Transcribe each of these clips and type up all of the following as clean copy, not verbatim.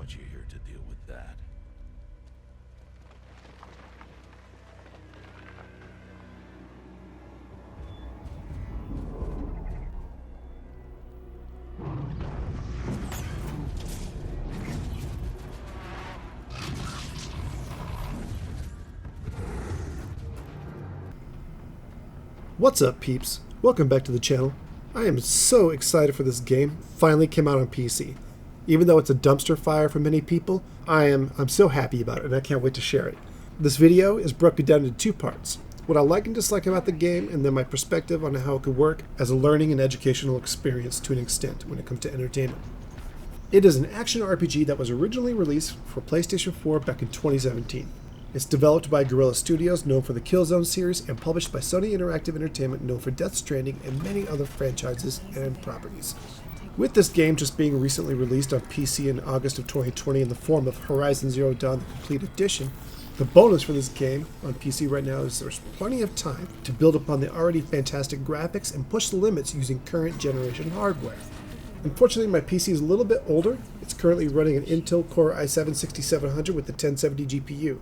brought you here to deal with that. What's up, peeps? Welcome back to the channel. I am so excited for this game. Finally came out on PC. Even though it's a dumpster fire for many people, I'm so happy about it and I can't wait to share it. This video is broken down into two parts. What I like and dislike about the game, and then my perspective on how it could work as a learning and educational experience to an extent when it comes to entertainment. It is an action RPG that was originally released for PlayStation 4 back in 2017. It's developed by Guerrilla Studios, known for the Killzone series, and published by Sony Interactive Entertainment, known for Death Stranding and many other franchises and properties. With this game just being recently released on PC in August of 2020 in the form of Horizon Zero Dawn: The Complete Edition, the bonus for this game on PC right now is there's plenty of time to build upon the already fantastic graphics and push the limits using current generation hardware. Unfortunately, my PC is a little bit older. It's currently running an Intel Core i7-6700 with the 1070 GPU.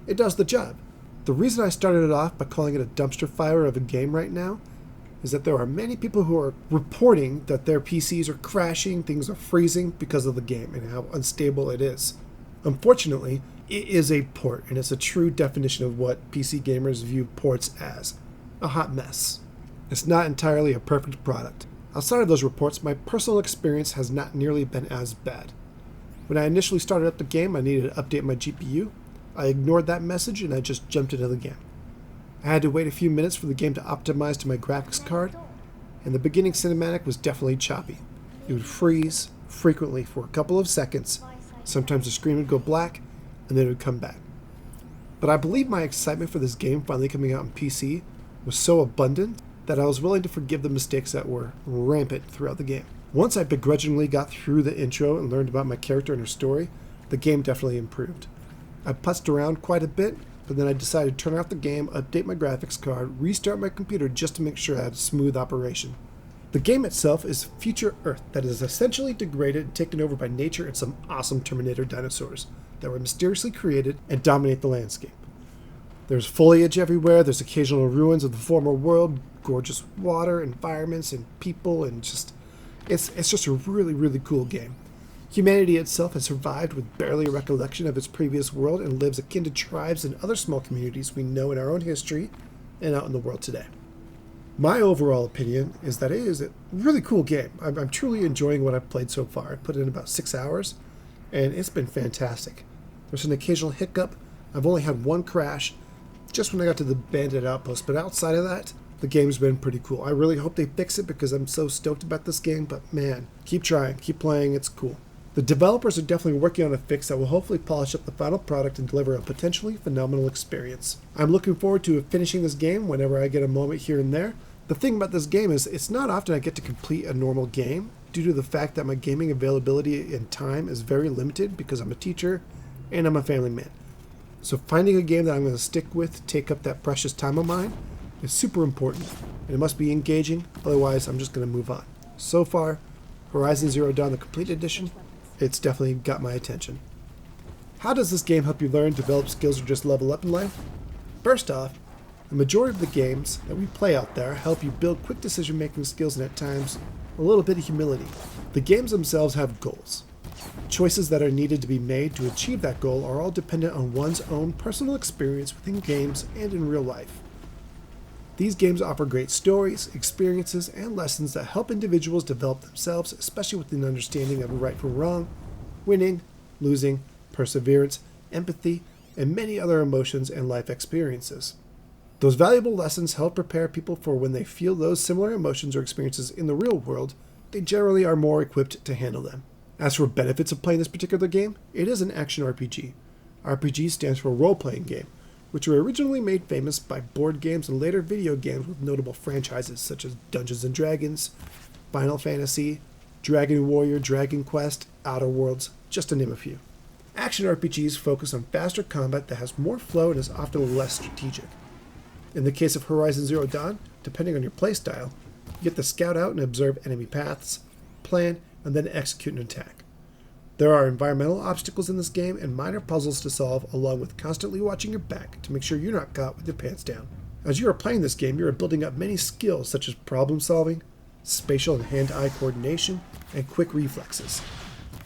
It does the job. The reason I started it off by calling it a dumpster fire of a game right now is that there are many people who are reporting that their PCs are crashing, things are freezing because of the game and how unstable it is. Unfortunately, it is a port, and it's a true definition of what PC gamers view ports as: a hot mess. It's not entirely a perfect product. Outside of those reports, my personal experience has not nearly been as bad. When I initially started up the game, I needed to update my GPU. I ignored that message and I just jumped into the game. I had to wait a few minutes for the game to optimize to my graphics card, and the beginning cinematic was definitely choppy. It would freeze frequently for a couple of seconds. Sometimes the screen would go black, and then it would come back. But I believe my excitement for this game finally coming out on PC was so abundant that I was willing to forgive the mistakes that were rampant throughout the game. Once I begrudgingly got through the intro and learned about my character and her story, the game definitely improved. I putzed around quite a bit, but then I decided to turn off the game, update my graphics card, restart my computer just to make sure I had a smooth operation. The game itself is future Earth that is essentially degraded and taken over by nature and some awesome Terminator dinosaurs that were mysteriously created and dominate the landscape. There's foliage everywhere, there's occasional ruins of the former world, gorgeous water, environments, and people, and it's just a really, really cool game. Humanity itself has survived with barely a recollection of its previous world and lives akin to tribes and other small communities we know in our own history and out in the world today. My overall opinion is that it is a really cool game. I'm truly enjoying what I've played so far. I put in about 6 hours, and it's been fantastic. There's an occasional hiccup. I've only had one crash, just when I got to the bandit outpost, but outside of that, the game's been pretty cool. I really hope they fix it because I'm so stoked about this game, but man, keep trying, keep playing, it's cool. The developers are definitely working on a fix that will hopefully polish up the final product and deliver a potentially phenomenal experience. I'm looking forward to finishing this game whenever I get a moment here and there. The thing about this game is it's not often I get to complete a normal game due to the fact that my gaming availability and time is very limited because I'm a teacher and I'm a family man. So finding a game that I'm going to stick with, take up that precious time of mine, is super important, and it must be engaging, otherwise I'm just going to move on. So far, Horizon Zero Dawn: The Complete Edition, it's definitely got my attention. How does this game help you learn, develop skills, or just level up in life? First off, the majority of the games that we play out there help you build quick decision-making skills and at times a little bit of humility. The games themselves have goals. Choices that are needed to be made to achieve that goal are all dependent on one's own personal experience within games and in real life. These games offer great stories, experiences, and lessons that help individuals develop themselves, especially with an understanding of right from wrong, winning, losing, perseverance, empathy, and many other emotions and life experiences. Those valuable lessons help prepare people for when they feel those similar emotions or experiences in the real world. They generally are more equipped to handle them. As for benefits of playing this particular game, it is an action RPG. RPG stands for role-playing game, which were originally made famous by board games and later video games with notable franchises such as Dungeons & Dragons, Final Fantasy, Dragon Warrior, Dragon Quest, Outer Worlds, just to name a few. Action RPGs focus on faster combat that has more flow and is often less strategic. In the case of Horizon Zero Dawn, depending on your playstyle, you get to scout out and observe enemy paths, plan, and then execute an attack. There are environmental obstacles in this game and minor puzzles to solve, along with constantly watching your back to make sure you're not caught with your pants down. As you are playing this game, you are building up many skills such as problem solving, spatial and hand-eye coordination, and quick reflexes.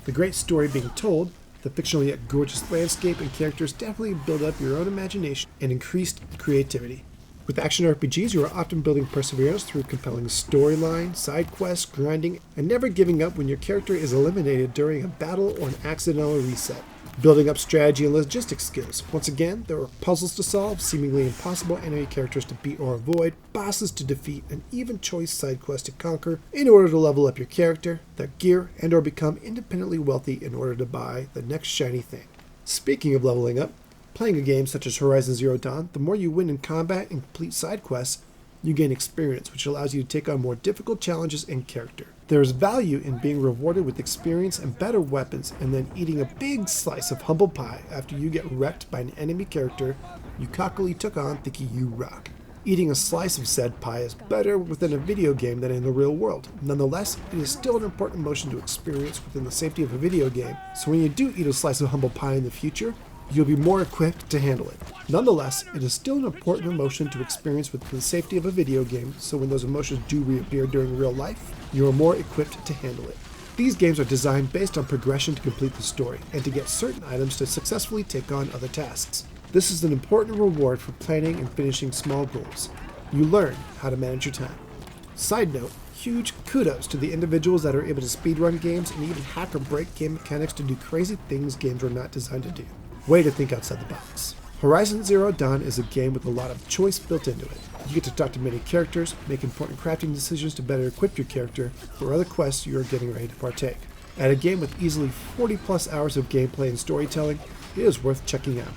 The great story being told, the fictional yet gorgeous landscape and characters definitely build up your own imagination and increased creativity. With action RPGs, you are often building perseverance through compelling storyline, side quests, grinding, and never giving up when your character is eliminated during a battle or an accidental reset. Building up strategy and logistics skills. Once again, there are puzzles to solve, seemingly impossible enemy characters to beat or avoid, bosses to defeat, and even choice side quests to conquer in order to level up your character, their gear, and or become independently wealthy in order to buy the next shiny thing. Speaking of leveling up, playing a game such as Horizon Zero Dawn, the more you win in combat and complete side quests, you gain experience, which allows you to take on more difficult challenges and character. There is value in being rewarded with experience and better weapons, and then eating a big slice of humble pie after you get wrecked by an enemy character you cockily took on thinking you rock. Eating a slice of said pie is better within a video game than in the real world. Nonetheless, it is still an important emotion to experience within the safety of a video game, so when you do eat a slice of humble pie in the future, you'll be more equipped to handle it. Nonetheless, it is still an important emotion to experience within the safety of a video game, so when those emotions do reappear during real life, you are more equipped to handle it. These games are designed based on progression to complete the story, and to get certain items to successfully take on other tasks. This is an important reward for planning and finishing small goals. You learn how to manage your time. Side note, huge kudos to the individuals that are able to speedrun games and even hack or break game mechanics to do crazy things games were not designed to do. Way to think outside the box. Horizon Zero Dawn is a game with a lot of choice built into it. You get to talk to many characters, make important crafting decisions to better equip your character for other quests you are getting ready to partake. At a game with easily 40 plus hours of gameplay and storytelling, it is worth checking out.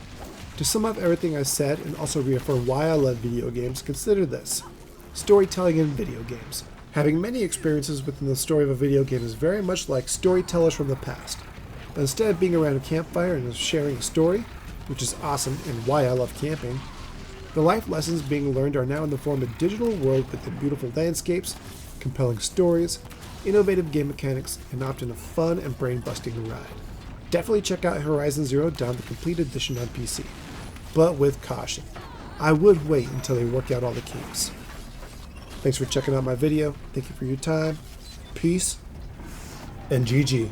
To sum up everything I said and also reaffirm why I love video games, consider this. Storytelling in video games. Having many experiences within the story of a video game is very much like storytellers from the past. But instead of being around a campfire and sharing a story, which is awesome and why I love camping, the life lessons being learned are now in the form of digital world with the beautiful landscapes, compelling stories, innovative game mechanics, and often a fun and brain-busting ride. Definitely check out Horizon Zero Dawn, the complete edition on PC. But with caution. I would wait until they work out all the kinks. Thanks for checking out my video. Thank you for your time. Peace and GG.